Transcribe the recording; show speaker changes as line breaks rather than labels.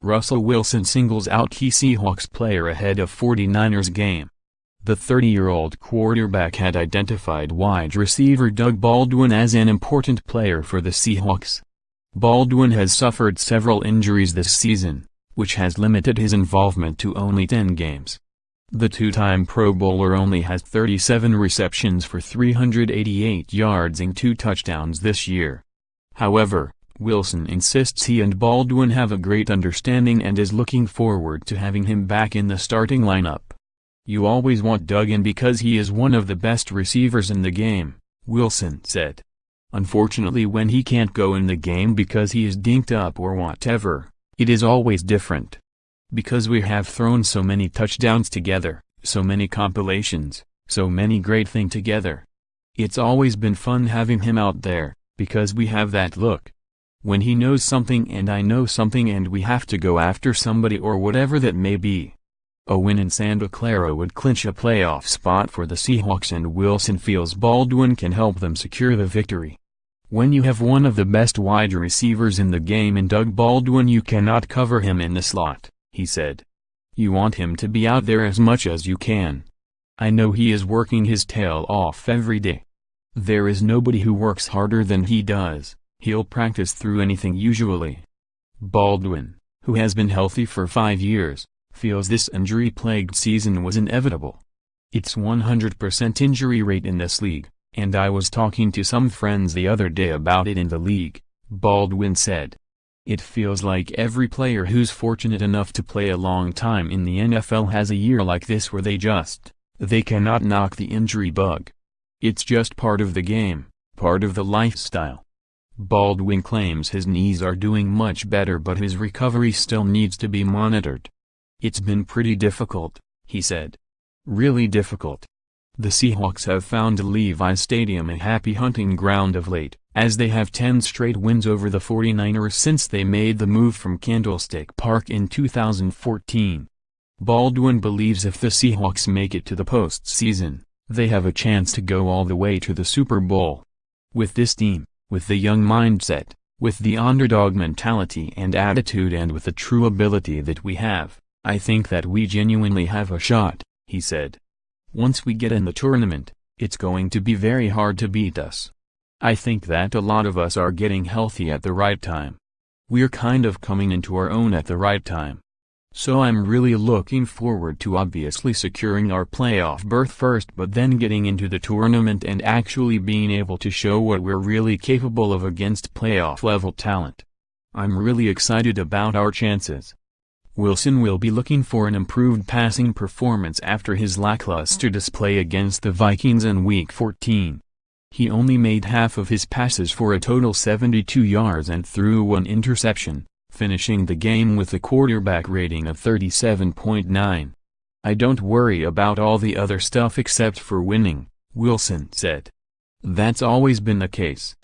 Russell Wilson singles out key Seahawks player ahead of 49ers game. The 30-year-old quarterback had identified wide receiver Doug Baldwin as an important player for the Seahawks. Baldwin has suffered several injuries this season, which has limited his involvement to only 10 games. The two-time Pro Bowler only has 37 receptions for 388 yards and 2 touchdowns this year. However, Wilson insists he and Baldwin have a great understanding and is looking forward to having him back in the starting lineup. "You always want Doug in because he is one of the best receivers in the game," Wilson said. "Unfortunately, when he can't go in the game because he is dinked up or whatever, it is always different. Because we have thrown so many touchdowns together, so many compilations, so many great things together. It's always been fun having him out there, because we have that look. When he knows something and I know something and we have to go after somebody or whatever that may be." A win in Santa Clara would clinch a playoff spot for the Seahawks, and Wilson feels Baldwin can help them secure the victory. "When you have one of the best wide receivers in the game in Doug Baldwin, you cannot cover him in the slot," he said. "You want him to be out there as much as you can. I know he is working his tail off every day. There is nobody who works harder than he does. He'll practice through anything usually." Baldwin, who has been healthy for 5 years, feels this injury-plagued season was inevitable. "It's 100% injury rate in this league, and I was talking to some friends the other day about it in the league," Baldwin said. "It feels like every player who's fortunate enough to play a long time in the NFL has a year like this where they cannot knock the injury bug. It's just part of the game, part of the lifestyle." Baldwin claims his knees are doing much better, but his recovery still needs to be monitored. "It's been pretty difficult," he said. "Really difficult." The Seahawks have found Levi's Stadium a happy hunting ground of late, as they have 10 straight wins over the 49ers since they made the move from Candlestick Park in 2014. Baldwin believes if the Seahawks make it to the postseason, they have a chance to go all the way to the Super Bowl. "With this team, with the young mindset, with the underdog mentality and attitude, and with the true ability that we have, I think that we genuinely have a shot," he said. "Once we get in the tournament, it's going to be very hard to beat us. I think that a lot of us are getting healthy at the right time. We're kind of coming into our own at the right time. So I'm really looking forward to obviously securing our playoff berth first, but then getting into the tournament and actually being able to show what we're really capable of against playoff-level talent. I'm really excited about our chances." Wilson will be looking for an improved passing performance after his lackluster display against the Vikings in Week 14. He only made half of his passes for a total 72 yards and threw 1 interception, finishing the game with a quarterback rating of 37.9. "I don't worry about all the other stuff except for winning," Wilson said. "That's always been the case.